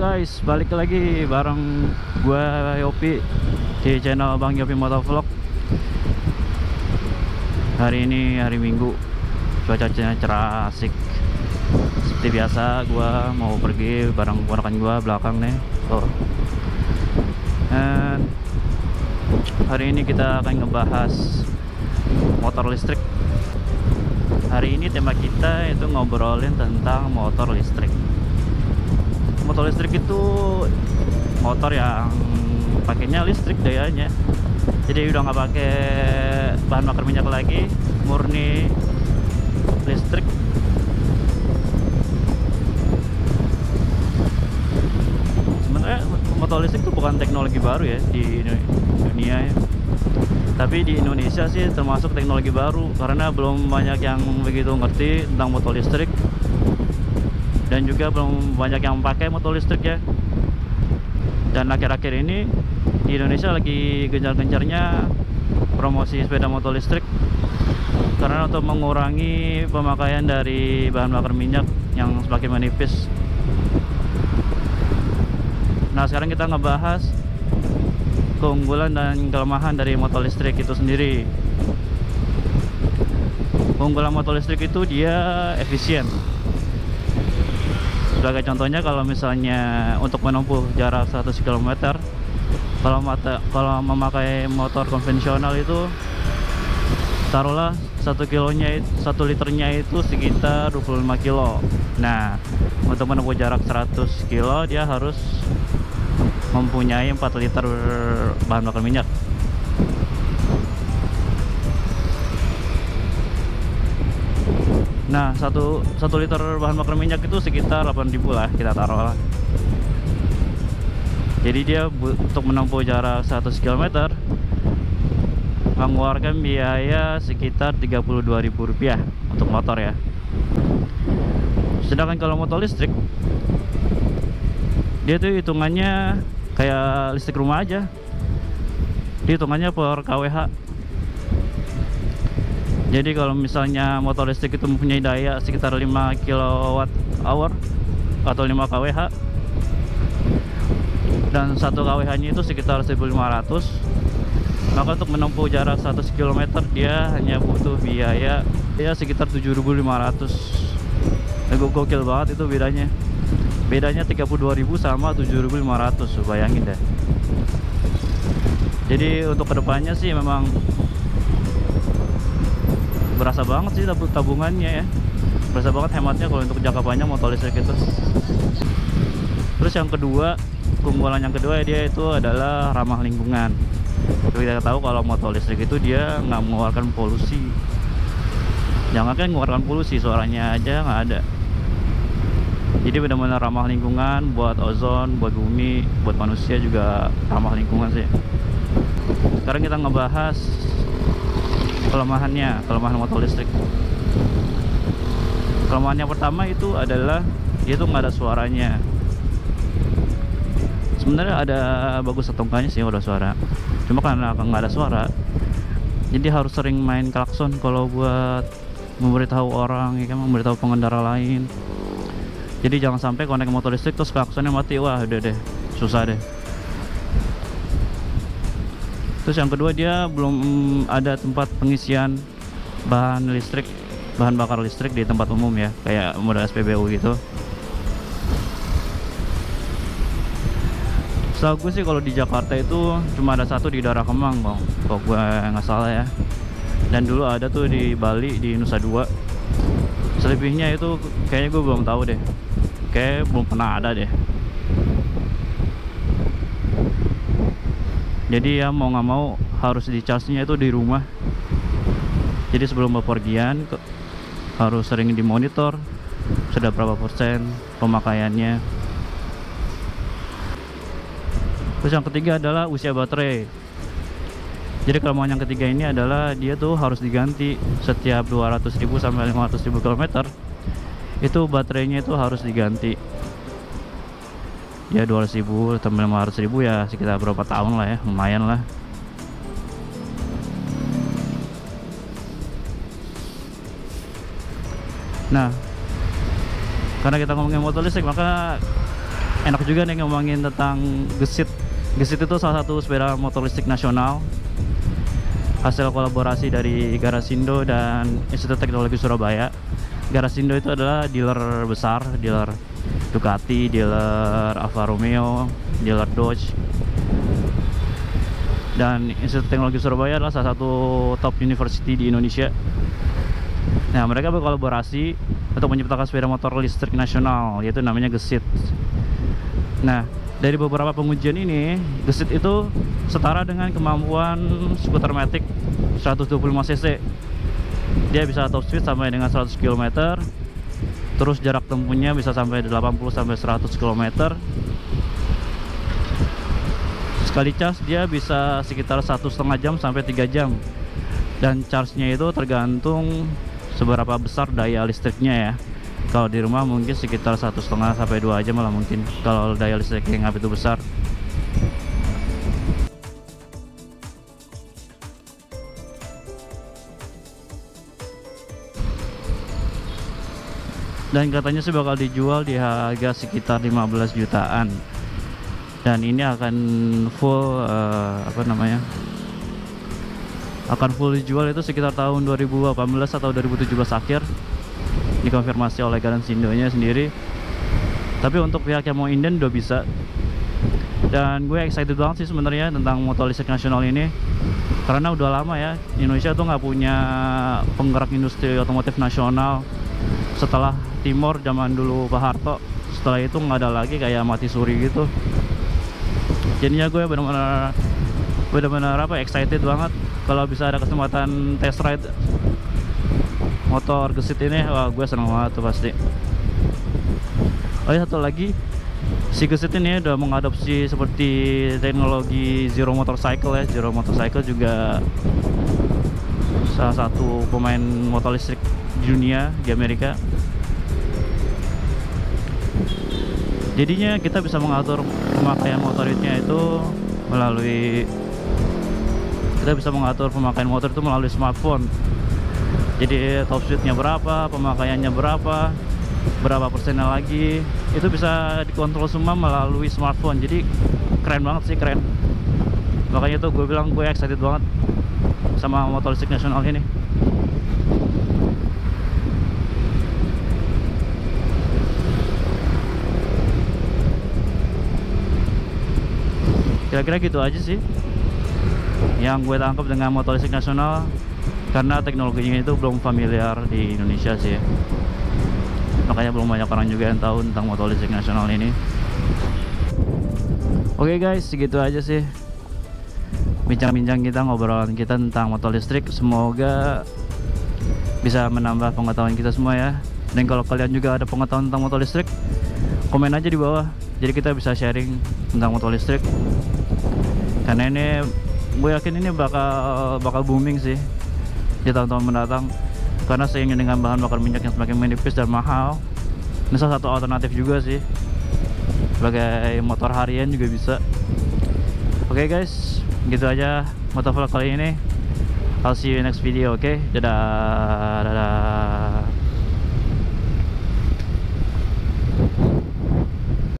guys, balik lagi bareng gua Yopi di channel Bang Yopi Motovlog. Hari ini hari Minggu, cuacanya cerah asik. Seperti biasa gua mau pergi bareng ponakan gua belakang nih. Dan hari ini kita akan ngebahas motor listrik. Hari ini tema kita itu ngobrolin tentang motor listrik. Motor listrik itu motor yang pakainya listrik dayanya, jadi udah nggak pakai bahan bakar minyak lagi, murni listrik. Sebenarnya motor listrik itu bukan teknologi baru ya di dunia ya, tapi di Indonesia sih termasuk teknologi baru karena belum banyak yang begitu ngerti tentang motor listrik. Dan juga belum banyak yang pakai motor listrik ya. Dan akhir-akhir ini di Indonesia lagi gencar-gencarnya promosi sepeda motor listrik, karena untuk mengurangi pemakaian dari bahan bakar minyak yang semakin menipis. Nah, sekarang kita ngebahas keunggulan dan kelemahan dari motor listrik itu sendiri. Keunggulan motor listrik itu dia efisien. Sebagai contohnya, kalau misalnya untuk menempuh jarak 100 km, kalau memakai motor konvensional itu taruhlah 1 liternya itu sekitar 25 kilo. Nah, untuk menempuh jarak 100 kilo dia harus mempunyai 4 liter bahan bakar minyak. Nah, satu liter bahan bakar minyak itu sekitar 8.000 lah, kita taruh lah. Jadi dia untuk menempuh jarak 100 km mengeluarkan biaya sekitar Rp32.000 untuk motor ya. Sedangkan kalau motor listrik, dia tuh hitungannya kayak listrik rumah aja. Dia hitungannya per kWh. Jadi kalau misalnya motor listrik itu mempunyai daya sekitar 5 kWh atau 5 kWh, dan 1 kWh nya itu sekitar 1.500, maka untuk menempuh jarak 100 km dia hanya butuh biaya ya sekitar 7.500. Gokil banget itu bedanya. Bedanya 32.000 sama 7.500, bayangin deh. Jadi untuk kedepannya sih memang berasa banget sih tabungannya ya, berasa banget hematnya kalau untuk jangka panjang motor listrik itu. Terus yang kedua, keunggulan yang kedua dia itu adalah ramah lingkungan. Kita tahu kalau motor listrik itu dia nggak mengeluarkan polusi. Jangan kan mengeluarkan polusi, suaranya aja nggak ada. Jadi benar-benar ramah lingkungan, buat ozon, buat bumi, buat manusia juga ramah lingkungan sih. Sekarang kita ngebahas kelemahan motor listrik. Kelemahan yang pertama itu adalah dia tuh nggak ada suaranya. Sebenarnya ada bagus atau enggaknya sih udah suara, cuma karena nggak ada suara, jadi harus sering main klakson kalau buat memberitahu orang, ya kan, memberitahu pengendara lain. Jadi jangan sampai konek motor listrik terus klaksonnya mati, wah udah deh, susah deh. Terus yang kedua, dia belum ada tempat pengisian bahan bakar listrik di tempat umum ya, kayak model SPBU gitu. Setahu gue sih kalau di Jakarta itu cuma ada satu di daerah Kemang, bang, kalau gue nggak salah ya. Dan dulu ada tuh di Bali, di Nusa Dua. Selebihnya itu kayaknya gue belum tahu deh, kayak belum pernah ada deh. Jadi ya mau nggak mau harus di charge-nya itu di rumah. Jadi sebelum bepergian harus sering dimonitor sudah berapa persen pemakaiannya. Terus yang ketiga adalah usia baterai. Jadi kelemahan yang ketiga ini adalah dia tuh harus diganti setiap 200.000 sampai 500.000 km. Itu baterainya itu harus diganti. Ya 200.000 sampai 500.000 ya sekitar berapa tahun lah ya, lumayan lah. Nah, karena kita ngomongin motor listrik, maka enak juga nih ngomongin tentang Gesit. Gesit itu salah satu sepeda motor listrik nasional, hasil kolaborasi dari Garasindo dan Institut Teknologi Surabaya. Garasindo itu adalah dealer besar, dealer Ducati, dealer Alfa Romeo, dealer Dodge. Dan Institut Teknologi Surabaya adalah salah satu top university di Indonesia. Nah, mereka berkolaborasi untuk menciptakan sepeda motor listrik nasional, yaitu namanya Gesit. Nah, dari beberapa pengujian ini, Gesit itu setara dengan kemampuan skuter matic 125 cc. Dia bisa top speed sampai dengan 100 km. Terus jarak tempuhnya bisa sampai 80 sampai 100 km. Sekali charge dia bisa sekitar 1,5 jam sampai 3 jam. Dan charge-nya itu tergantung seberapa besar daya listriknya ya. Kalau di rumah mungkin sekitar 1,5 sampai 2 jam lah mungkin, kalau daya listrik yang itu besar. Dan katanya sih bakal dijual di harga sekitar 15 jutaan. Dan ini akan full akan full dijual itu sekitar tahun 2018 atau 2017 akhir, dikonfirmasi oleh Garasindo-nya sendiri. Tapi untuk pihak yang mau inden udah bisa. Dan gue excited banget sih sebenarnya tentang motor listrik nasional ini, karena udah lama ya Indonesia tuh nggak punya penggerak industri otomotif nasional. Setelah Timor zaman dulu Pak Harto, setelah itu nggak ada lagi, kayak mati suri gitu. Jadinya gue benar-benar excited banget kalau bisa ada kesempatan test ride motor Gesit ini. Wah, gue seneng banget tuh pasti. Oh ya, satu lagi, si Gesit ini udah mengadopsi seperti teknologi Zero Motorcycle ya. Zero Motorcycle juga salah satu pemain motor listrik di dunia di Amerika. Jadinya kita bisa mengatur pemakaian motornya itu melalui smartphone. Jadi top speednya berapa, pemakaiannya berapa persennya lagi, itu bisa dikontrol semua melalui smartphone. Jadi keren banget sih, keren. Makanya tuh gue bilang gue excited banget sama motor listrik nasional ini. Kira-kira gitu aja sih yang gue tangkap dengan motor listrik nasional, karena teknologinya itu belum familiar di Indonesia sih ya. Makanya belum banyak orang juga yang tahu tentang motor listrik nasional ini. Oke guys, segitu aja sih bincang-bincang kita, ngobrolan kita tentang motor listrik. Semoga bisa menambah pengetahuan kita semua ya. Dan kalau kalian juga ada pengetahuan tentang motor listrik, komen aja di bawah, jadi kita bisa sharing tentang motor listrik. Karena ini gue yakin ini bakal booming sih di tahun-tahun mendatang, karena seiring dengan bahan bakar minyak yang semakin menipis dan mahal, ini salah satu alternatif juga sih sebagai motor harian juga bisa. Oke guys, gitu aja motovlog kali ini. I'll see you in next video. Oke, dadah.